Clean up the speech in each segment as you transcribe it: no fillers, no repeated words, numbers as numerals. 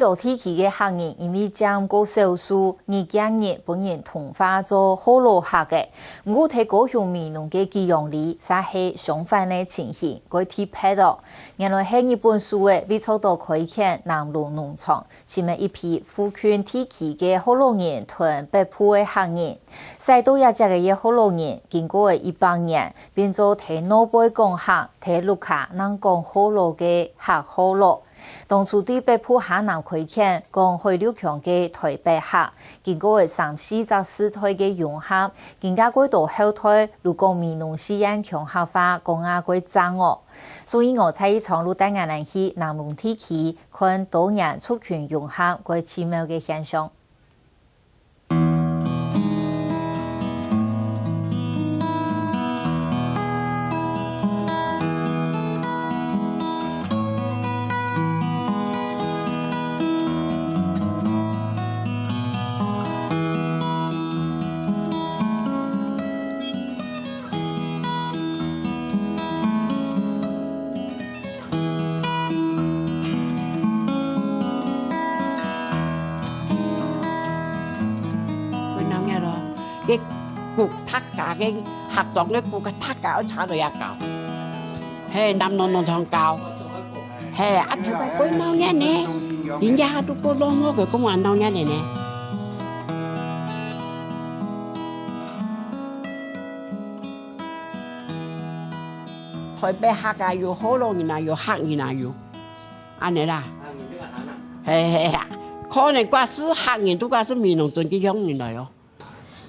道天气嘅客人因为将过少数日今日本人同化做好老客嘅，唔过睇高雄民农嘅寄养里，则系相反嘅情形，佢睇拍到，原来喺日本书嘅未初到开垦南龙农场，前面一批富权天气嘅好老人同北部嘅客人，晒到一只嘅好老人，经过嘅100年，变做睇老辈讲客，睇路卡能讲好老嘅客好老。当初对北部下南开垦，讲海流强嘅台北客，经过3、4只世代嘅融合，更加过到后代，如果民农西安强合化，讲下过争哦。所以我在长路带眼人去南龙地区，看多年族群融合过奇妙嘅现象。cái cuộc thắt cả cái hạt giống cái cuộc cái thắt cả ở xã rồi cao hè năm non thằng cao hè ăn theo cái nào nha nè hiện ra tôi có lo mua cái công ăn nào nha nè thôi bé hạt cái yêu hổ lo như nào yêu hạt như nào yêu anh này là hè khó này qua xứ hạt như tôi qua xứ miền nông dân cái giống như này哦。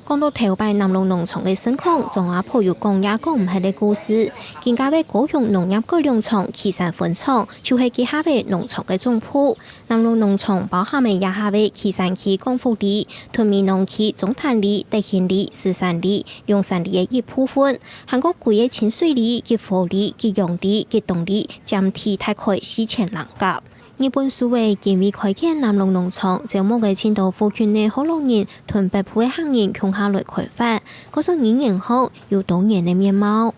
講到頭擺南龍農場嘅情況，張阿婆又講也講唔係嘅故事。更加為高雄農業改良場、旗山分廠，就係旗下嘅農場嘅總鋪。南龍農場包含嘅也下為旗山區光復里、屯美農區中潭里、德興里、獅山里、龍山里嘅一部分，韓國貴嘅清水里、吉福里、吉陽里、吉東里，佔地大概4000人甲。日本數位因為開建南龍農場，招募嘅前度富權嘅好老人同北部嘅客人共下來開發，嗰種2年後有當年嘅面貌。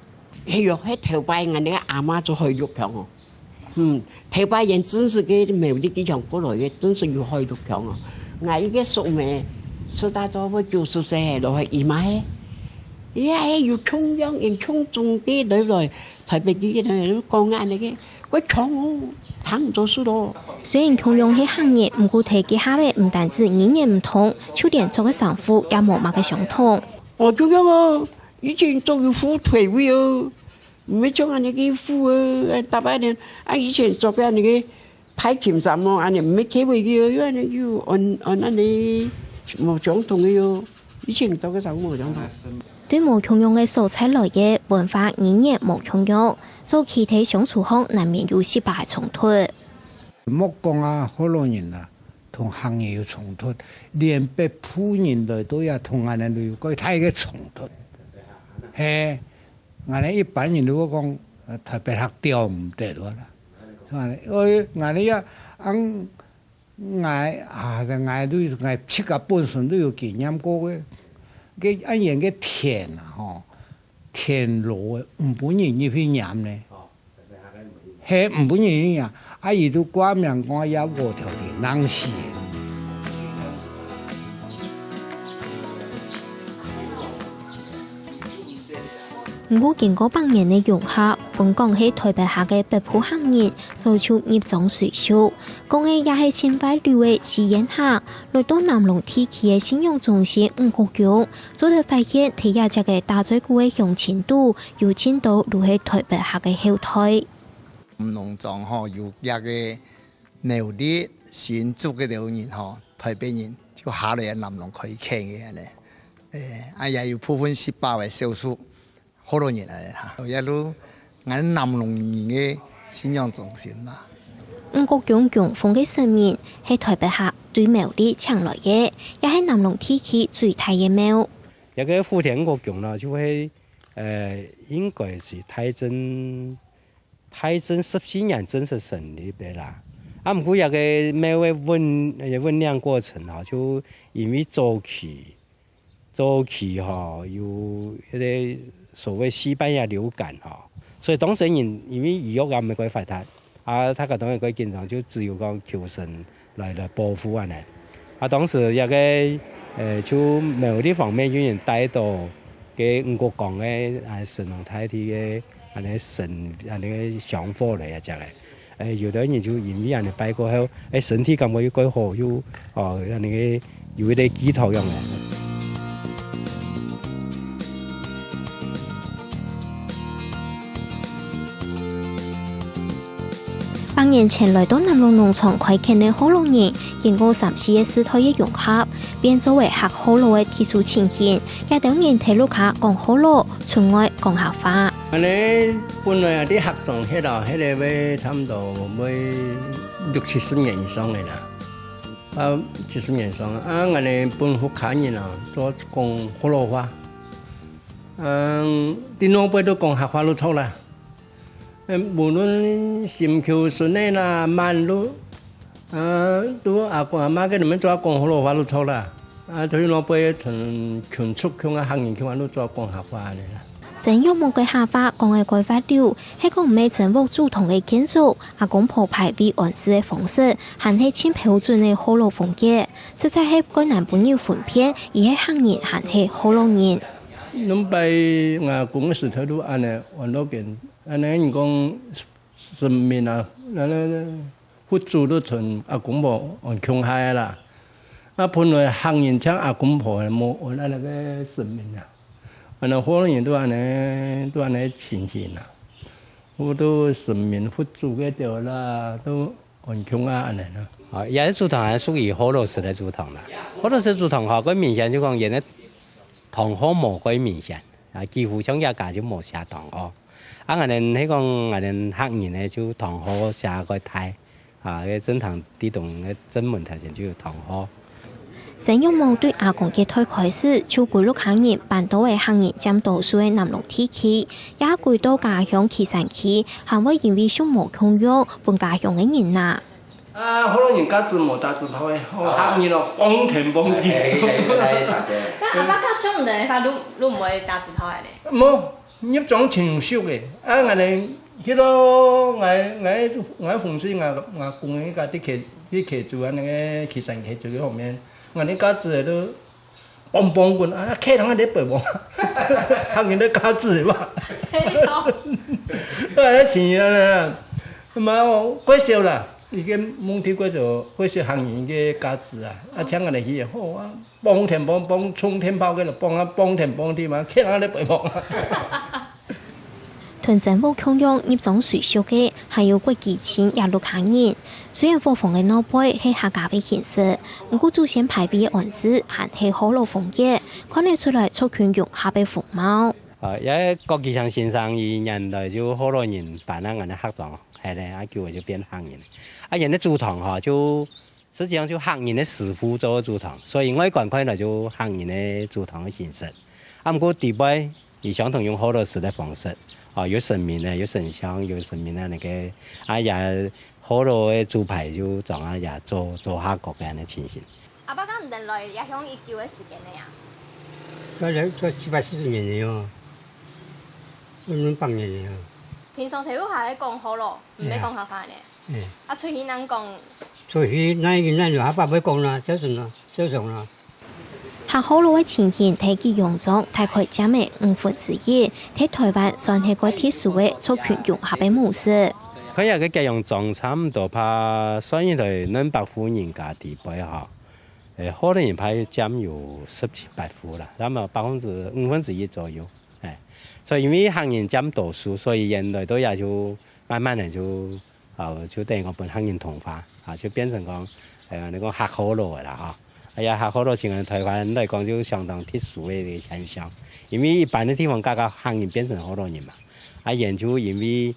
哎呦，喺頭擺我哋阿媽就去玉強哦，頭擺人真是嘅苗啲機場過來嘅，真是要去玉強哦。我依家屬咩，屬大咗會做熟食落去姨媽嘅，要衝央人衝中啲女來，台北啲嘅女都講啱你嘅，佢衝。雖然同樣係行業，唔過睇嘅下位唔單止語言唔同，就連做嘅衫褲也冇乜嘅相同。我咁樣啊，以前做嘅褲腿會啊，唔係做人哋嘅褲啊，大把人啊以前做俾人哋嘅派鉗衫咯，人哋唔係企位嘅，因為要按人哋冇相同嘅喲，以前做嘅衫冇相同。對冇同樣嘅素材來嘅文化語言冇同樣，做其他相處後難免有失敗衝突。莫講啊，好多人啊，同行業有衝突，連北部人來都要同人哋有個大嘅衝突。係，我哋一般人如果講特別客調唔得咗啦，我哋要按我都我七個本身都有經驗過嘅。cái anh nhìn cái thiền họ thiền lộ muốn nhìn như phi nhảm này hết muốn nhìn như ai gì都qua miệng qua giáo vô theo thì năng xì。唔過經過100年嘅融合，本港喺台北下嘅北部客人做出業種水手，講嘅也係前擺流嘅試驗客，來到南龍地區嘅信用中心5個月，做到發現睇下隻嘅大嘴股嘅用錢度，有錢到落喺台北下嘅後台。農場嗬有一個牛啲新竹嘅條人嗬，台北人就下嚟南龍開墾嘅咧，也有部分18嘅少數。好多年嚟嚇，一路喺南龍人嘅信仰中心啦。5個用風嘅生命係台北客對苗栗搶來嘅，也係南龍地區最大嘅苗。一個福田國強啦，就係應該是台真14年正式成立嘅啦。唔過一個苗嘅醞釀過程啊，就因為早期嚇有一啲。所謂西班牙流感哈，所以當時人因為醫藥也唔係鬼發達，他個當然佢經常就只有講求生来保護啊呢。當時一個就某啲方面有人帶到嘅五國講嘅神農太帝嘅神個想法嚟啊，就係有啲人就因為人哋拜過後，身體感覺要改好，要人哋有啲寄託用嘅。8年前來到南龍農場開墾的火龍人，經過3次嘅世代嘅融合，變作為客火爐嘅特殊情形。也等人睇路卡講火爐，村外講客話。我哋本來啲客種喺度，會差唔多會60-70年以上嘅啦，70年以上。我哋本福卡人啊，做講火爐話，啲老輩都講客話都錯啦。無論新橋順利啦、慢路，都阿公阿媽嘅你們做講火爐話都錯啦。對老輩從群畜向嘅行人佢都做講客話嚟啦。正幽默嘅客話講嘅改法了，係講唔係政府主動嘅建築，阿公鋪排為安置嘅方式，還係簽標準嘅火爐風格，實在係該難本要分辨，而係行人還係火爐人。咁bij我公司頭都安尼往嗰邊，安尼人講神明啊，佛祖都從阿公婆往窮下啦。本來行人搶阿公婆冇按那個神明啊，安尼好多人都安尼情形啊，好多神明佛祖嘅掉啦，都往窮安尼啦。有啲祠堂係屬於火爐式嘅祠堂啦，火爐式祠堂佢明顯就講人咧。堂口冇幾明顯，幾乎將一家就冇寫堂口。我哋喺講我哋客人咧就堂口寫個台，嘅正堂啲棟嘅正門頭前就有堂口。正幽夢對阿公嘅推開始，就規律客人辦到嘅客人佔多數嘅南龍地區，也歸到家鄉旗山區，還會因為上無共用本家鄉嘅人呐。好多人家子冇打字炮嘅，客人咯幫天幫地。咁阿爸家長唔定法都唔會打字炮嚟咧。冇，入裝全少嘅。我哋迄個我風水我公嘅家啲旗住喺那個旗山旗住嘅後面，我哋家子都幫棍，開堂喺啲背幫，客人都家子嘛。前日嘛貴少啦。已經蒙貼嗰就嗰些行人嘅價值啊！請我哋去好啊，幫天幫衝天炮嘅就幫天幫地嘛，傾下啲背幫。屯政府強用入種水少嘅，還有貴幾錢也落客人。雖然火房嘅老輩係客家嘅形式，不過祖先排比嘅案子還係火爐風格，看得出來族群融合嘅風貌。因為國際上先生以人來就火爐人辦啦，我哋客莊係咧，叫佢就變客人。人哋祠堂就實際上就客人嘅師傅做祠堂，所以外觀看來就客人嘅祠堂嘅形式。不過地位亦相同用火爐式嘅方式，有神明咧，有神像，有神明咧，那個也火爐嘅主牌就裝也做下各樣嘅情形。阿爸講唔定來也響一叫嘅時間咧啊？做7-80年嘅喎，咁8年嘅。平常睇到係講火爐，唔係講客話咧。出去能講，出去那就客話唔講啦，少上啦。客火爐嘅情形睇佢用咗大概佔嘅1/5，喺台灣算係個特殊嘅族群融合嘅模式。佢有個用裝差唔多怕，雖然係200戶人家地位嚇，可能人派佔有17-18戶啦，咁啊1/5左右。所以因為客人佔多數，所以人類都也就慢慢嚟就等我本客人同化，就變成講你講客火爐嘅啦嚇。客火爐前台灣嚟講就相當特殊嘅現象，因為一般嘅地方家客人變成火爐人嘛。人就因為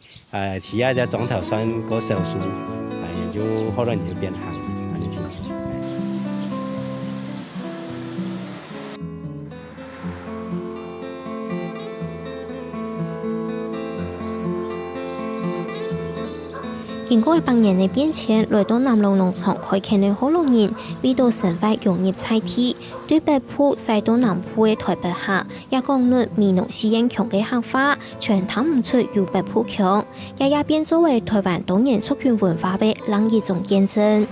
其他隻裝頭算個少數，人就火爐人就變客人嘅情形。經過100年的變遷，來到南龍農場開墾的火龍人，為到生活融入菜地，對北部、西到南部的台北客，也講論美濃西煙強嘅客話，全談唔出有北部強，也變作為台灣多年族群文化的另一種見證。